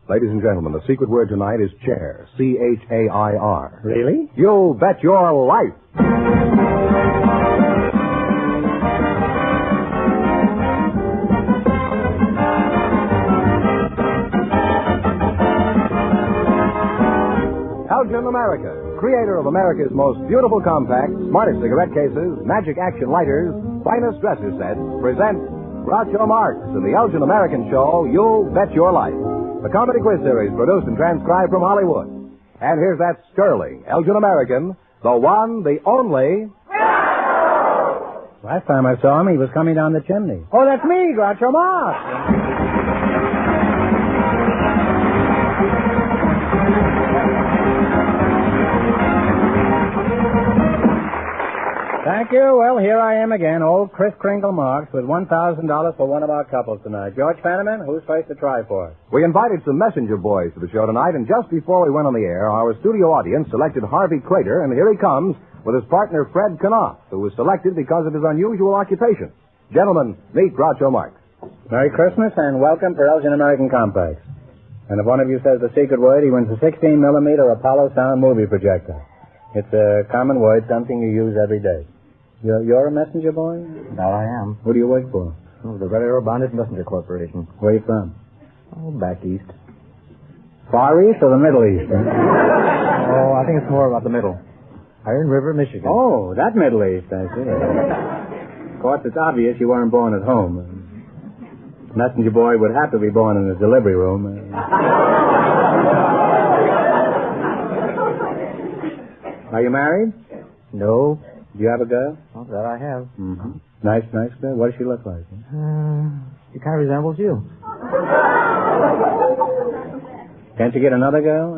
Ladies and gentlemen, the secret word tonight is chair. C-H-A-I-R. Really? You bet your life. Elgin America, creator of America's most beautiful compacts, smartest cigarette cases, magic action lighters, finest dresser sets, presents Groucho Marx in the Elgin American show, You Bet Your Life, the comedy quiz series produced and transcribed from Hollywood. And here's that sterling Elgin American, the one, the only... Last time I saw him, he was coming down the chimney. Oh, that's me, Groucho Marx. Thank you. Well, here I am again, old Chris Kringle Marx, with $1,000 for one of our couples tonight. George Fenneman, who's first to try for us? We invited some messenger boys to the show tonight, and just before we went on the air, our studio audience selected Harvey Crater, and here he comes with his partner Fred Knopf, who was selected because of his unusual occupation. Gentlemen, meet Groucho Marx. Merry Christmas and welcome for Elgin American Complex. And if one of you says the secret word, he wins a 16-millimeter Apollo sound movie projector. It's a common word, something you use every day. You're a messenger boy? That I am. Who do you work for? Oh, the Red Arrow Bonded Messenger Corporation. Where are you from? Oh, back east. Far East or the Middle East? Oh, I think it's more about the middle. Iron River, Michigan. Oh, that Middle East, I see. Of course, it's obvious you weren't born at home. Messenger boy would have to be born in the delivery room. Are you married? No. Do you have a girl? Oh, that I have. Mm-hmm. Nice girl. What does she look like? She kind of resembles you. Can't you get another girl?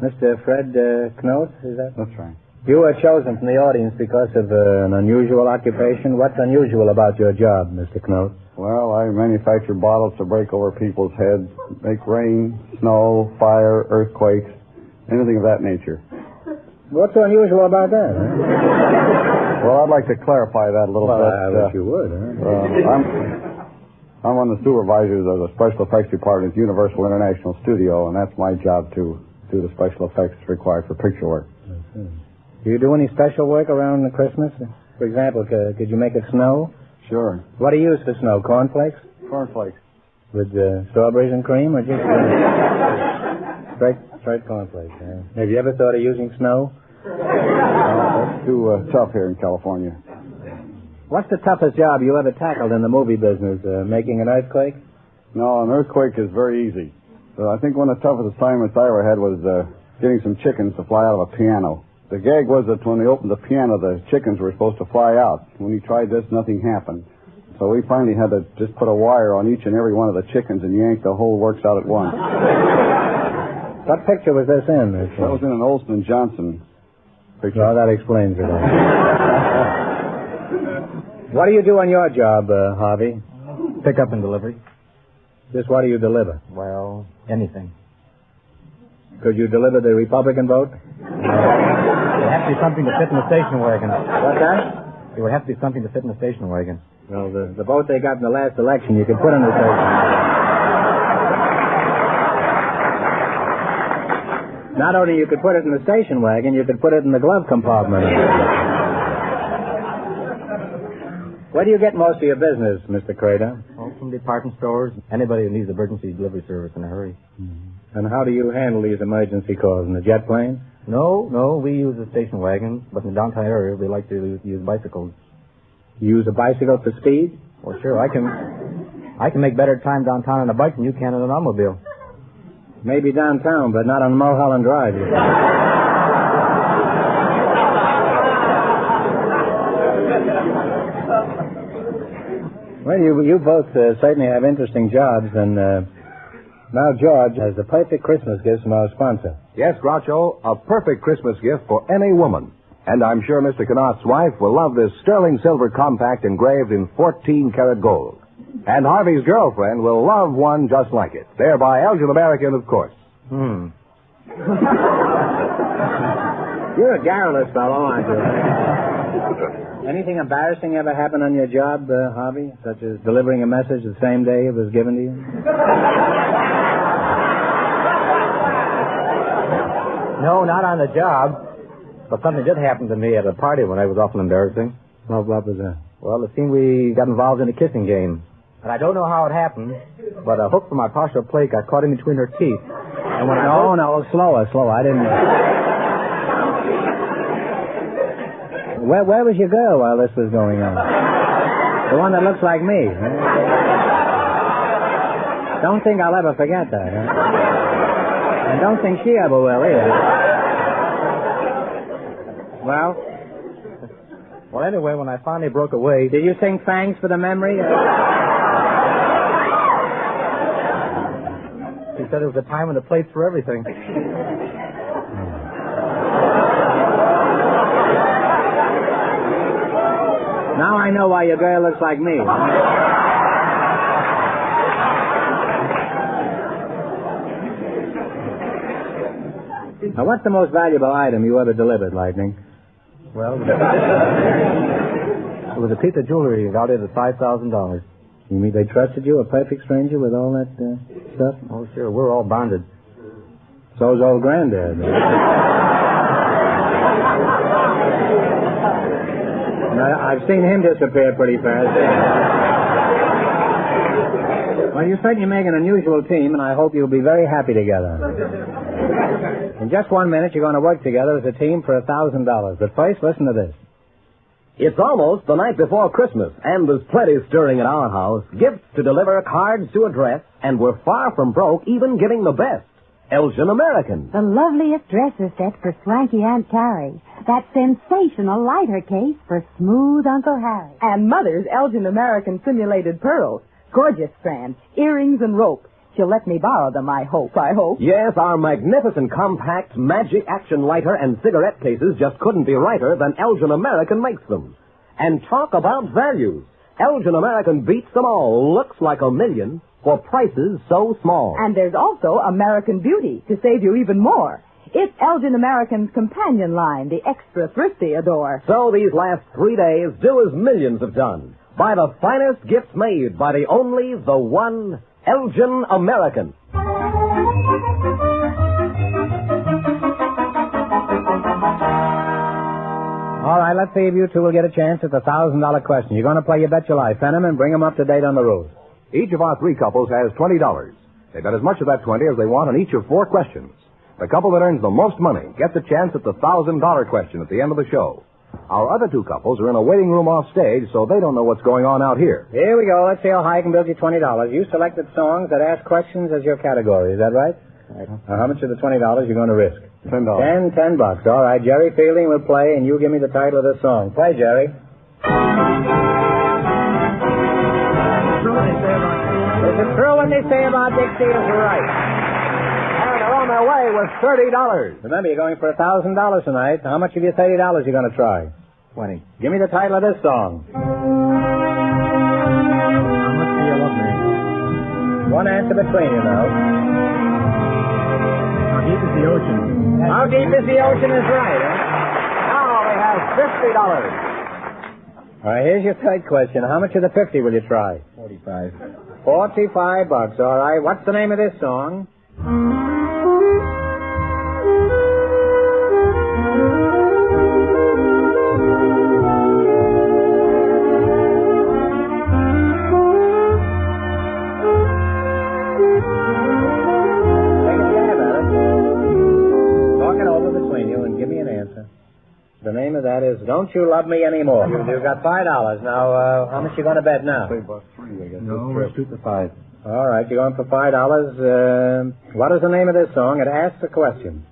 Mr. Fred Knott, is that? That's right. You were chosen from the audience because of an unusual occupation. What's unusual about your job, Mr. Knott? Well, I manufacture bottles to break over people's heads, make rain, snow, fire, earthquakes, anything of that nature. What's so unusual about that? Huh? Well, I'd like to clarify that a little bit. I wish you would. I'm one of the supervisors of the special effects department at Universal International Studio, and that's my job to do the special effects required for picture work. Do you do any special work around Christmas? For example, could you make it snow? Sure. What do you use for snow? Cornflakes? Cornflakes. With strawberries and cream, or just straight cornflakes? Have you ever thought of using snow? That's too tough here in California. What's the toughest job you ever tackled in the movie business? Making an earthquake? No, an earthquake is very easy. I think one of the toughest assignments I ever had was getting some chickens to fly out of a piano. The gag was that when they opened the piano, the chickens were supposed to fly out. When you tried this, nothing happened. So we finally had to just put a wire on each and every one of the chickens and yank the whole works out at once. What picture was this in? That was in an Olson & Johnson picture. Well, that explains it. What do you do on your job, Harvey? Pick up and delivery. Just what do you deliver? Well, anything. Could you deliver the Republican vote? It would have to be something to fit in the station wagon. What's that? It would have to be something to fit in the station wagon. Well, the vote they got in the last election, you could put in the station. Not only you could put it in the station wagon, you could put it in the glove compartment. Where do you get most of your business, Mr. Crater? Well, from department stores, anybody who needs emergency delivery service in a hurry. Mm-hmm. And how do you handle these emergency calls? In the jet plane? No, we use a station wagon, but in the downtown area, we like to use bicycles. You use a bicycle for speed? Well, sure, I can make better time downtown on a bike than you can in an automobile. Maybe downtown, but not on Mulholland Drive. Well, you both certainly have interesting jobs, and now George has the perfect Christmas gift from our sponsor. Yes, Groucho, a perfect Christmas gift for any woman. And I'm sure Mr. Knott's wife will love this sterling silver compact engraved in 14-karat gold. And Harvey's girlfriend will love one just like it. They're by Elgin American, of course. You're a garrulous fellow, aren't you? Anything embarrassing ever happen on your job, Harvey? Such as delivering a message the same day it was given to you? No, not on the job. But something did happen to me at a party when I was awful embarrassing. What was that? Well, it seemed we got involved in a kissing game. And I don't know how it happened, but a hook from my partial plate got caught in between her teeth. And when No, slower. I didn't... Where was your girl while this was going on? The one that looks like me. Huh? Don't think I'll ever forget that, huh? And don't think she ever will either. Well, anyway, when I finally broke away... Did you sing thanks for the memory? She said it was a time and a place for everything. Now I know why your girl looks like me. Now, what's the most valuable item you ever delivered, Lightning? Well, it was a piece of jewelry valued at $5,000. You mean they trusted you, a perfect stranger, with all that stuff? Oh, sure. We're all bonded. So's old Granddad. I've seen him disappear pretty fast. Well, you certainly make an unusual team, and I hope you'll be very happy together. In just 1 minute, you're going to work together as a team for $1,000. But first, listen to this. It's almost the night before Christmas, and there's plenty stirring at our house. Gifts to deliver, cards to address, and we're far from broke, even giving the best. Elgin American. The loveliest dresser set for swanky Aunt Carrie. That sensational lighter case for smooth Uncle Harry. And Mother's Elgin American simulated pearls. Gorgeous strands, earrings and rope. She'll let me borrow them, I hope. Yes, our magnificent compact Magic Action lighter and cigarette cases just couldn't be righter than Elgin American makes them. And talk about values. Elgin American beats them all. Looks like $1 million for prices so small. And there's also American Beauty to save you even more. It's Elgin American's companion line, the extra thrifty adore. So these last 3 days, do as millions have done. Buy the finest gifts made by the only, the one, Elgin American. All right, let's see if you two will get a chance at the $1,000 question. You're going to play You Bet Your Life, Fenneman, bring them up to date on the rules. Each of our 3 couples has $20. They bet as much of that 20 as they want on each of 4 questions. The couple that earns the most money gets a chance at the $1,000 question at the end of the show. Our other 2 couples are in a waiting room off stage, so they don't know what's going on out here. Here we go. Let's see how high I can build you $20. You selected songs that ask questions as your category. Is that right? Right. Now, how much of the $20 you're going to risk? $10. $10. All right. Jerry Fielding will play, and you give me the title of the song. Play, Jerry. Is it true when they say about Dixie is right? And they're on their way with $30. Remember, you're going for $1,000 tonight. How much of your $30 are you going to try? 20. Give me the title of this song. How much do you love me? One answer between you now. How deep is the ocean? How deep is the ocean is right, huh? Now they have $50. All right, here's your third question. How much of the 50 will you try? 45. $45. All right. What's the name of this song? The name of that is Don't You Love Me Anymore. You've got $5. Now, how much you going to bet now? $3, I guess. No, we're shoot the 5. All right, you're going for $5. What is the name of this song? It asks a question.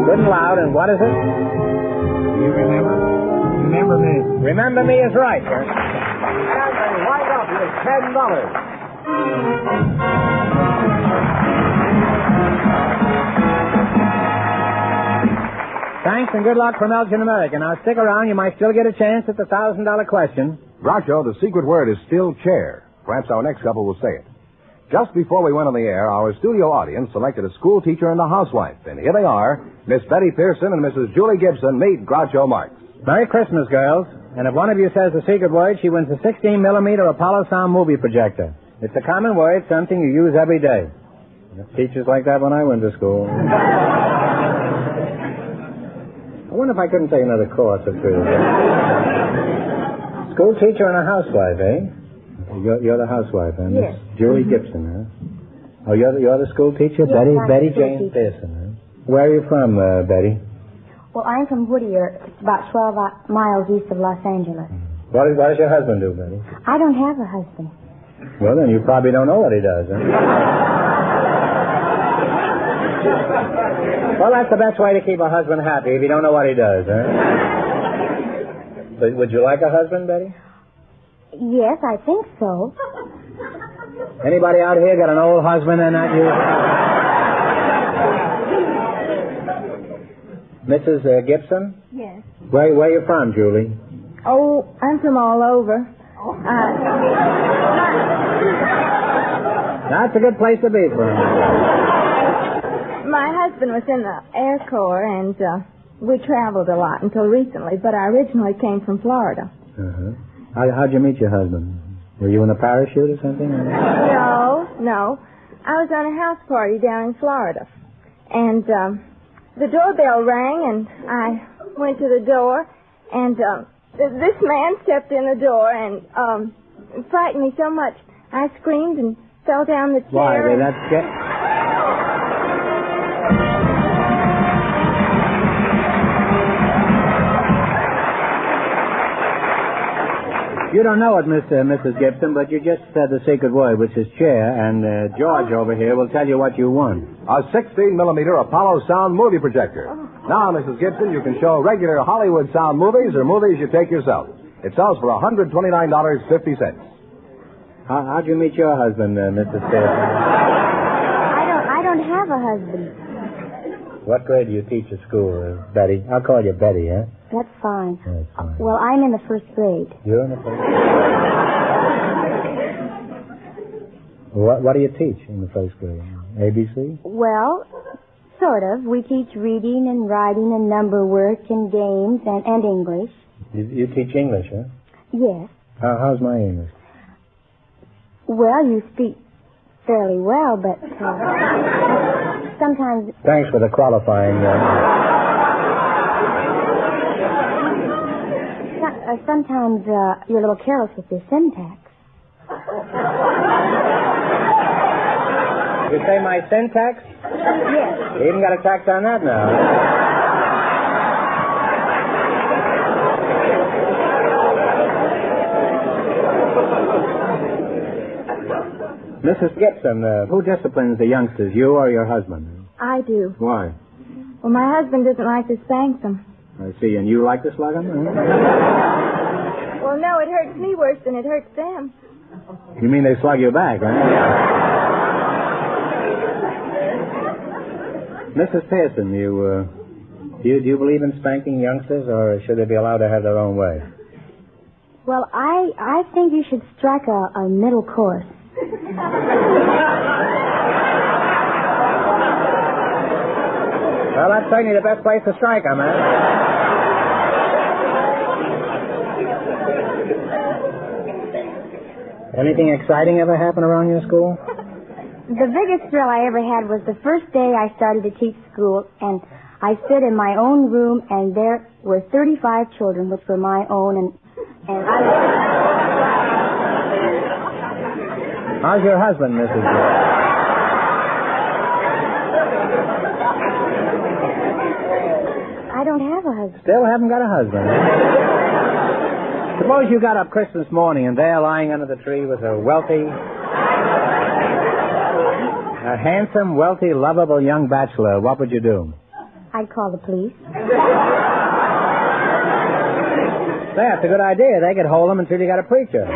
Good and loud, and what is it? You remember? Remember me. Remember Me is right. And they wind up with $10. Thanks and good luck from Elgin American. Now stick around. You might still get a chance at the $1,000 question. Groucho, the secret word is still chair. Perhaps our next couple will say it. Just before we went on the air, our studio audience selected a school teacher and a housewife. And here they are, Miss Betty Pearson and Mrs. Julie Gibson. Meet Groucho Marx. Merry Christmas, girls. And if one of you says the secret word, she wins a 16-millimeter Apollo sound movie projector. It's a common word, something you use every day. Teachers like that when I went to school. I wonder if I couldn't take another course or two. School teacher and a housewife, eh? You're the housewife, huh? Yes. Miss Julie Gibson, huh? Oh, you're the school teacher? Yes, Betty I'm the school Jane teacher. Pearson, huh? Where are you from, Betty? Well, I'm from Whittier. It's about 12 miles east of Los Angeles. What does your husband do, Betty? I don't have a husband. Well, then you probably don't know what he does, huh? Well, that's the best way to keep a husband happy if you don't know what he does, huh? But would you like a husband, Betty? Yes, I think so. Anybody out here got an old husband and not you? Mrs. Gibson? Yes. Where are you from, Julie? Oh, I'm from all over. That's a good place to be from. My husband was in the Air Corps, and we traveled a lot until recently, but I originally came from Florida. Uh-huh. How'd you meet your husband? Were you in a parachute or something? No. I was on a house party down in Florida. And the doorbell rang, and I went to the door, and this man stepped in the door and frightened me so much. I screamed and fell down the chair. Why? You don't know it, Mrs. Gibson, but you just said the secret word, which is chair, and George over here will tell you what you won. A 16-millimeter Apollo sound movie projector. Now, Mrs. Gibson, you can show regular Hollywood sound movies or movies you take yourself. It sells for $129.50. How'd you meet your husband, Mrs. Pearson? I don't have a husband. What grade do you teach at school, Betty? I'll call you Betty, huh? That's fine. That's fine. Well, I'm in the first grade. You're in the first grade? What do you teach in the first grade? ABC? Well, sort of. We teach reading and writing and number work and games and English. You teach English, huh? Yes. How's my English? Well, you speak fairly well, but sometimes... Thanks for the qualifying. Sometimes you're a little careless with your syntax. You say my syntax? Yes. You even got a tax on that now. Mrs. Gibson, who disciplines the youngsters, you or your husband? I do. Why? Well, my husband doesn't like to spank them. I see, and you like to slug them? Huh? Well, no, it hurts me worse than it hurts them. You mean they slug you back, huh? Mrs. Pearson, do you believe in spanking youngsters, or should they be allowed to have their own way? Well, I think you should strike a middle course. Well, that's certainly the best place to strike them, huh? Anything exciting ever happen around your school? The biggest thrill I ever had was the first day I started to teach school, and I stood in my own room, and there were 35 children, which were my own, and I was... How's your husband, Mrs. I don't have a husband. Still haven't got a husband. Suppose you got up Christmas morning and there lying under the tree was a handsome, wealthy, lovable young bachelor. What would you do? I'd call the police. That's a good idea. They could hold him until you got a preacher.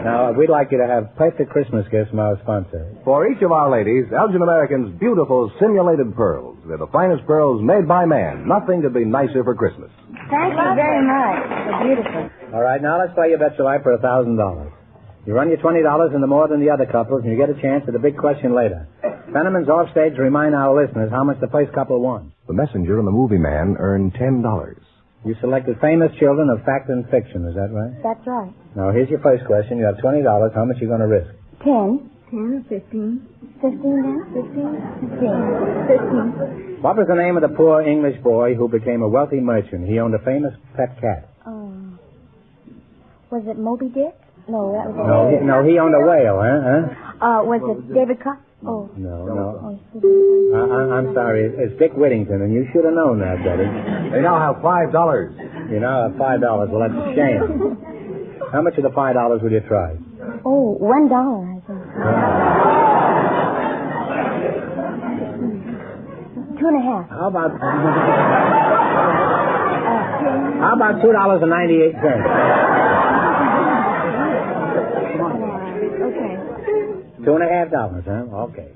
Now, we'd like you to have perfect Christmas gifts from our sponsor. For each of our ladies, Elgin American's beautiful simulated pearls. They're the finest pearls made by man. Nothing could be nicer for Christmas. Thank you very much. They're beautiful. All right, now let's play You Bet Your Life for $1,000. You run your $20 into more than the other couples, and you get a chance at the big question later. Fenneman's off stage to remind our listeners how much the first couple won. The messenger and the movie man earned $10. You selected famous children of fact and fiction, is that right? That's right. Now, here's your first question. You have $20. How much are you going to risk? 10. 10 or 15? 15 then? 15? 15. What was the name of the poor English boy who became a wealthy merchant? He owned a famous pet cat. Was it Moby Dick? No, that was No, he owned a whale, huh? was it David Cox? Oh. No. I'm sorry. It's Dick Whittington, and you should have known that, Betty. They now have $5. You now have $5. Well, that's a shame. How much of the $5 will you try? Oh, $1, I think. 2.5. How about $2.98? Okay. $2.50, huh? Okay.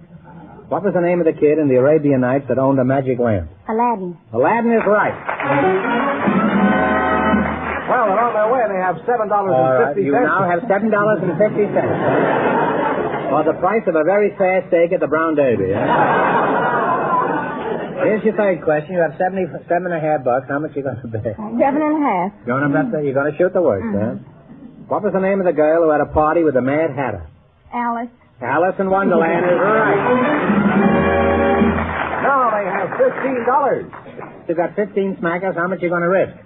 What was the name of the kid in the Arabian Nights that owned a magic lamp? Aladdin. Aladdin is right. Well, they're on their way. They have $7.50. All right, you now have $7.50. For the price of a very fair steak at the Brown Derby. Here's your third question. You have $77.50. How much are you going to bet? 7.5. You're going to shoot the worst, huh? What was the name of the girl who had a party with the Mad Hatter? Alice. Alice in Wonderland is right. Now they have $15. You got 15 smackers. How much are you going to risk?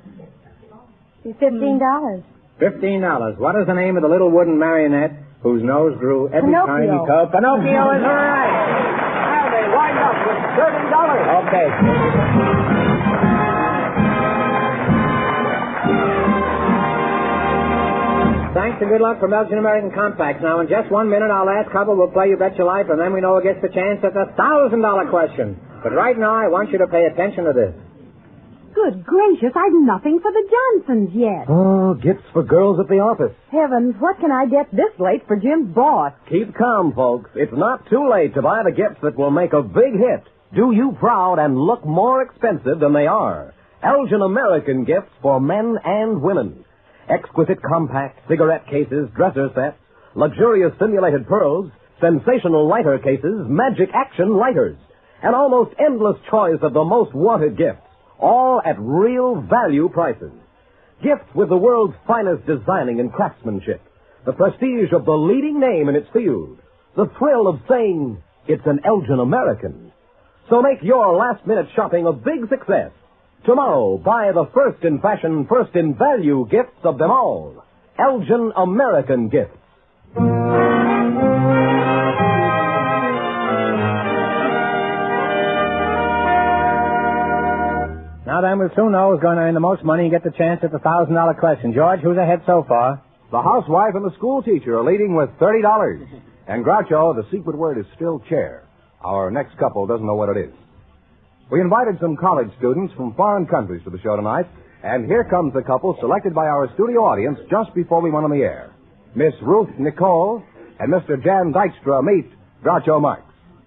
$15. $15. What is the name of the little wooden marionette whose nose grew every time he called? Pinocchio is right. And they wind up with $30. Okay. Thanks and good luck from Belgian American Compacts. Now, in just 1 minute, our last couple will play You Bet Your Life, and then we know who gets the chance at the $1,000 question. But right now, I want you to pay attention to this. Good gracious, I've nothing for the Johnsons yet. Oh, gifts for girls at the office. Heavens, what can I get this late for Jim's boss? Keep calm, folks. It's not too late to buy the gifts that will make a big hit, do you proud, and look more expensive than they are. Elgin American gifts for men and women. Exquisite compact cigarette cases, dresser sets, luxurious simulated pearls, sensational lighter cases, magic action lighters, an almost endless choice of the most wanted gifts, all at real value prices. Gifts with the world's finest designing and craftsmanship, the prestige of the leading name in its field, the thrill of saying it's an Elgin American. So make your last-minute shopping a big success. Tomorrow, buy the first in fashion, first in value gifts of them all. Elgin American Gifts. Now then, we'll soon know who's going to earn the most money and get the chance at the $1,000 question. George, who's ahead so far? The housewife and the school teacher are leading with $30. And Groucho, the secret word is still chair. Our next couple doesn't know what it is. We invited some college students from foreign countries to the show tonight, and here comes the couple selected by our studio audience just before we went on the air. Miss Ruth Nicole and Mr. Jan Dykstra meet Groucho Marx.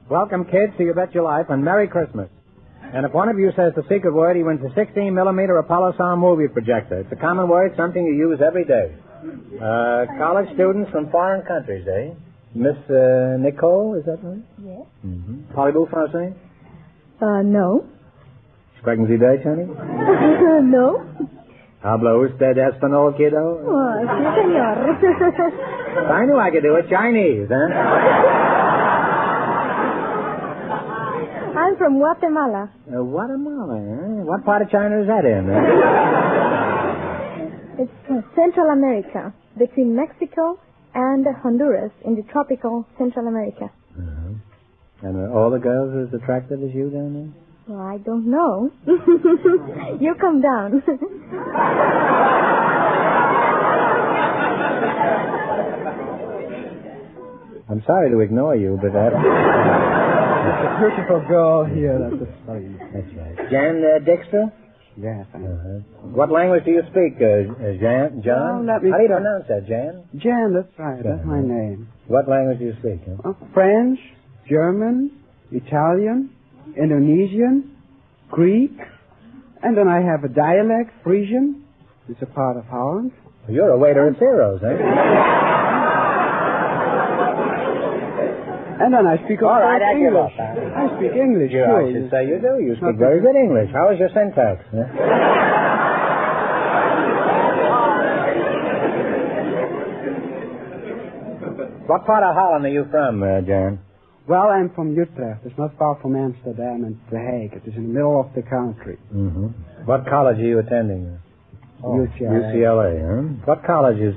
Welcome, kids, to You Bet Your Life, and Merry Christmas. And if one of you says the secret word, he wins a 16-millimeter Apollo sound movie projector. It's a common word, something you use every day. College students from foreign countries, eh? Miss Nicole, is that right? Yes. Mm-hmm. Parlez-vous français? No. Sprechen Sie Deutsch, honey? No. Habla usted español, kiddo? Oh, sí, señor. I knew I could do it. Chinese, huh? I'm from Guatemala. Guatemala, huh? What part of China is that in? It's Central America, between Mexico and Honduras, in the tropical Central America. Uh-huh. And are all the girls as attractive as you down there? Well, I don't know. You come down. I'm sorry to ignore you, but It's a beautiful girl here. That's right. Jan Dykstra? Yes. What language do you speak, Jan? John? Let me How do you pronounce that, Jan? Jan, that's right. That's my name. What language do you speak? Huh? French, German, Italian, Indonesian, Greek, and then I have a dialect, Frisian. It's a part of Holland. You're a waiter at Ciro's, eh? And then I speak, of All right, course, I give English. up. I speak English, Yeah, too. I should say you do. You speak very good English. How is your syntax? Huh? What part of Holland are you from, Jan? Well, I'm from Utrecht. It's not far from Amsterdam and The Hague. It is in the middle of the country. Mm-hmm. What college are you attending? UCLA. UCLA, huh? What college is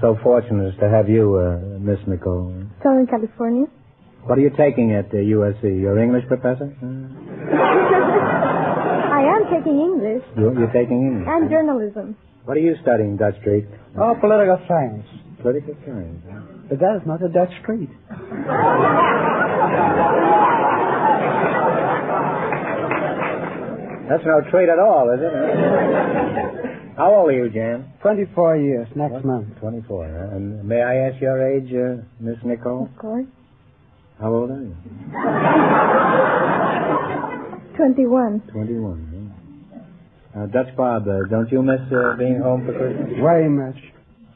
so fortunate as to have you, Miss Nicole? Southern California. What are you taking at USC? Your English professor? I am taking English You're taking English? and journalism. What are you studying, Dutch Street? Oh, political science. Political science. Huh? But that is not a Dutch street. That's no treat at all, is it? How old are you, Jan? 24 years, next month. 24, huh? And may I ask your age, Miss Nicole? Of course. How old are you? 21. 21, huh? Dutch Bob, don't you miss being home for Christmas? Very much.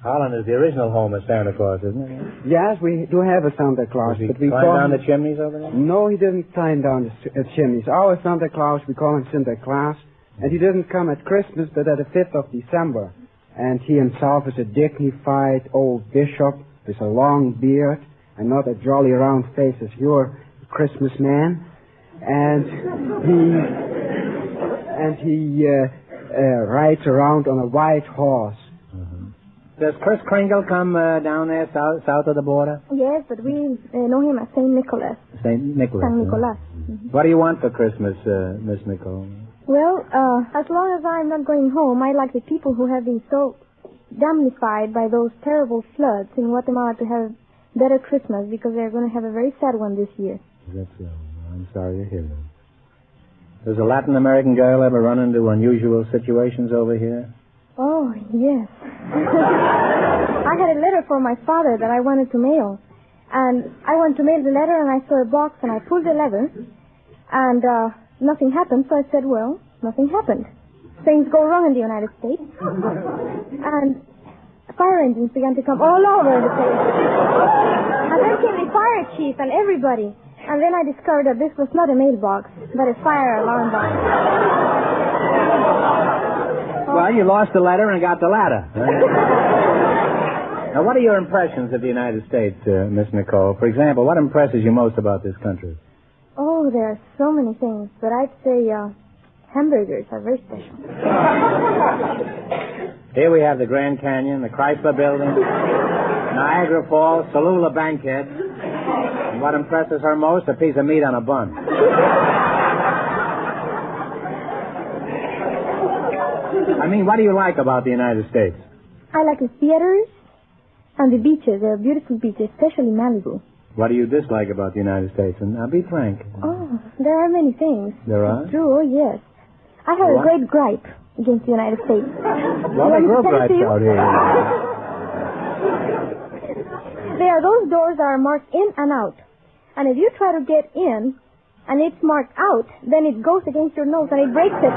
Holland is the original home of Santa Claus, isn't it? Yes, we do have a Santa Claus, Does he but we climb call down him... the chimneys over there? No, he didn't climb down the chimneys. Our Santa Claus, we call him Santa Claus, and he didn't come at Christmas, but at the 5th of December. And he himself is a dignified old bishop with a long beard and not a jolly round face as your Christmas man. And he rides around on a white horse. Does Kris Kringle come down there south of the border? Yes, but we know him as Saint Nicholas. Saint Nicholas. Saint huh? Nicholas. What do you want for Christmas, Miss Nicole? Well, as long as I'm not going home, I like the people who have been so damnified by those terrible floods in Guatemala to have a better Christmas because they're going to have a very sad one this year. That's I'm sorry to hear that. Does a Latin American girl ever run into unusual situations over here? Oh, yes. I had a letter for my father that I wanted to mail. And I went to mail the letter and I saw a box and I pulled the lever and nothing happened. So I said, well, nothing happened. Things go wrong in the United States. And fire engines began to come all over the place. And then came the fire chief and everybody. And then I discovered that this was not a mailbox, but a fire alarm box. Well, you lost the letter and got the ladder. Now, what are your impressions of the United States, Miss Nicole? For example, what impresses you most about this country? Oh, there are so many things, but I'd say hamburgers are very special. Here we have the Grand Canyon, the Chrysler Building, Niagara Falls, Tallulah Bankhead. And what impresses her most? A piece of meat on a bun. I mean, what do you like about the United States? I like the theaters and the beaches. There are beautiful beaches, especially Malibu. What do you dislike about the United States? And I'll be frank. Oh, there are many things. There are? It's true, oh, yes. I have a great gripe against the United States. Well, they grow gripes out here. There are those doors that are marked in and out. And if you try to get in and it's marked out, then it goes against your nose and it breaks it.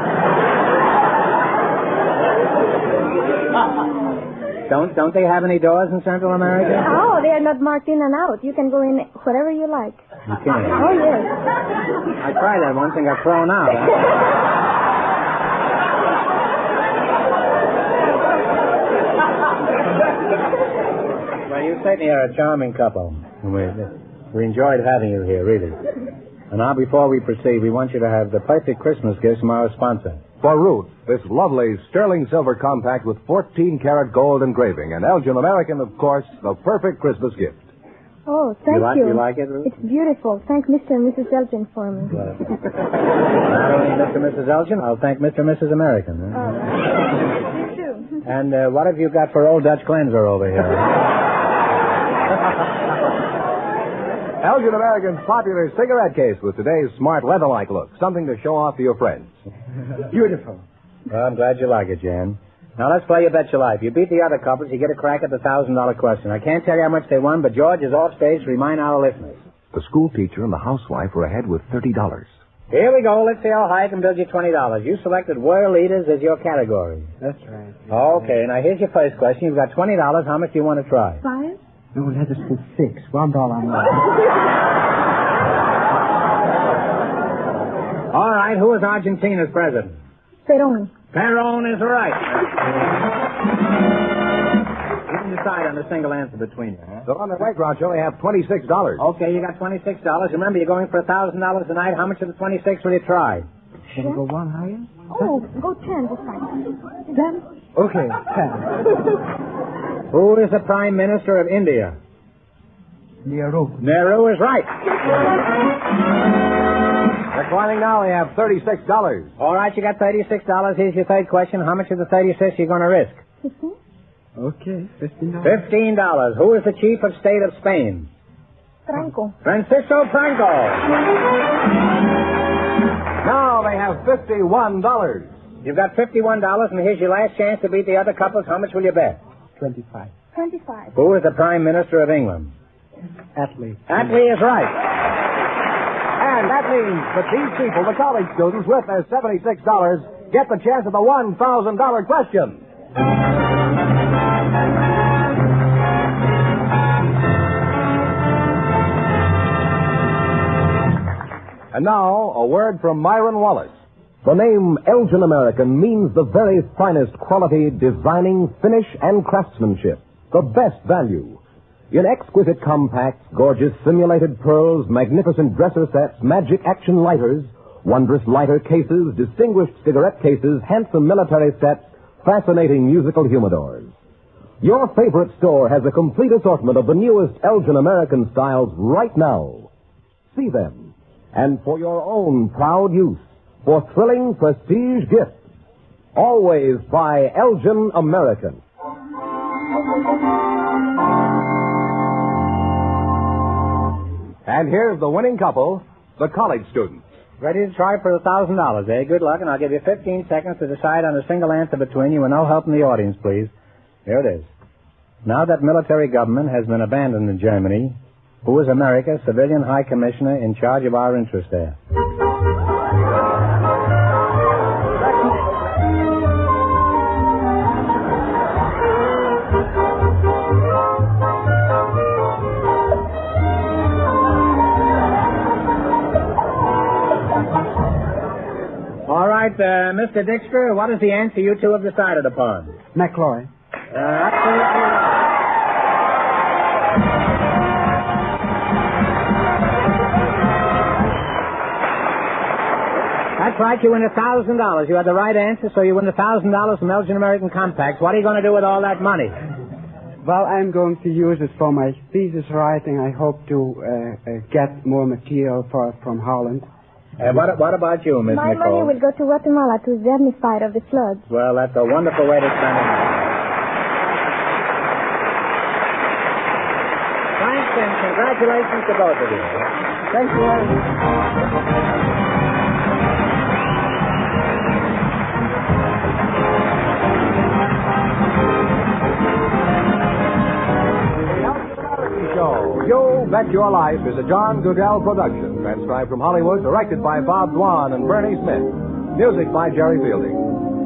Don't they have any doors in Central America? Oh, they are not marked in and out. You can go in whatever you like. You can. Oh, yes. I tried that once and got thrown out. Well, you certainly are a charming couple. We enjoyed having you here, really. And now, before we proceed, we want you to have the perfect Christmas gifts from our sponsor. For Ruth, this lovely sterling silver compact with 14-karat gold engraving. And Elgin American, of course, the perfect Christmas gift. Oh, thank you. You like it, Ruth? It's beautiful. Thank Mr. and Mrs. Elgin for me. Not only Mr. and Mrs. Elgin, I'll thank Mr. and Mrs. American. You too. And what have you got for old Dutch cleanser over here? Elgin American's popular cigarette case with today's smart leather-like look. Something to show off to your friends. Beautiful. Well, I'm glad you like it, Jan. Now, let's play You Bet Your Life. You beat the other couples, you get a crack at the $1,000 question. I can't tell you how much they won, but George is off stage to remind our listeners. The school teacher and the housewife were ahead with $30. Here we go. Let's see how high I can build you $20. You selected world leaders as your category. That's right. Okay, now here's your first question. You've got $20. How much do you want to try? 5? No, let us put 6. $1 more. All right, who is Argentina's president? Perón. Perón is right. You can decide on a single answer between you, huh? So on the way, Groucho, we have $26. Okay, you got $26. Remember, you're going for $1,000 tonight. How much of the 26 will you try? Should we go one higher? Oh, go 10 this time. 10? Okay, 10. Who is the Prime Minister of India? Nehru. Nehru is right. Declining now, we have $36. All right, you got $36. Here's your third question. How much of the 36 are you going to risk? 15? Okay, $15. $15. Who is the Chief of State of Spain? Franco. Francisco Franco. Now they have $51. You've got $51, and here's your last chance to beat the other couples. How much will you bet? 25. 25. Who is the Prime Minister of England? Attlee. Attlee is right. And that means that these people, the college students, with their $76, get the chance at the $1,000 question. And now, a word from Myron Wallace. The name Elgin American means the very finest quality, designing, finish, and craftsmanship. The best value. In exquisite compacts, gorgeous simulated pearls, magnificent dresser sets, magic action lighters, wondrous lighter cases, distinguished cigarette cases, handsome military sets, fascinating musical humidors. Your favorite store has a complete assortment of the newest Elgin American styles right now. See them. And for your own proud use, for thrilling prestige gifts, always buy Elgin American. And here's the winning couple, the college students. Ready to try for $1,000, eh? Good luck, and I'll give you 15 seconds to decide on a single answer between you, and no help in the audience, please. Here it is. Now that military government has been abandoned in Germany, who is America's civilian high commissioner in charge of our interests there? All right, Mr. Dixter, what is the answer you two have decided upon? McCloy. Absolutely. That's right, you win $1,000. You had the right answer, so you win $1,000 from Elgin American Compacts. What are you going to do with all that money? Well, I'm going to use it for my thesis writing. I hope to get more material from Holland. What about you, Miss My Nicole? money will go to Guatemala to indemnify of the floods. Well, that's a wonderful way to spend it. Thanks and congratulations to both of you. Thank you. You Bet Your Life is a John Goodell production, transcribed from Hollywood, directed by Bob Dwan and Bernie Smith. Music by Jerry Fielding.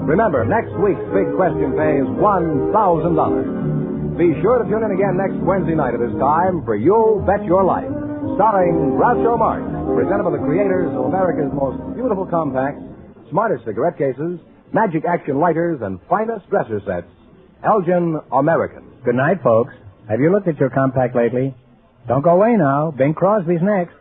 Remember, next week's big question pays $1,000. Be sure to tune in again next Wednesday night at this time for You Bet Your Life, starring Groucho Marx, presented by the creators of America's most beautiful compacts, smartest cigarette cases, magic action lighters, and finest dresser sets, Elgin American. Good night, folks. Have you looked at your compact lately? Don't go away now. Bing Crosby's next.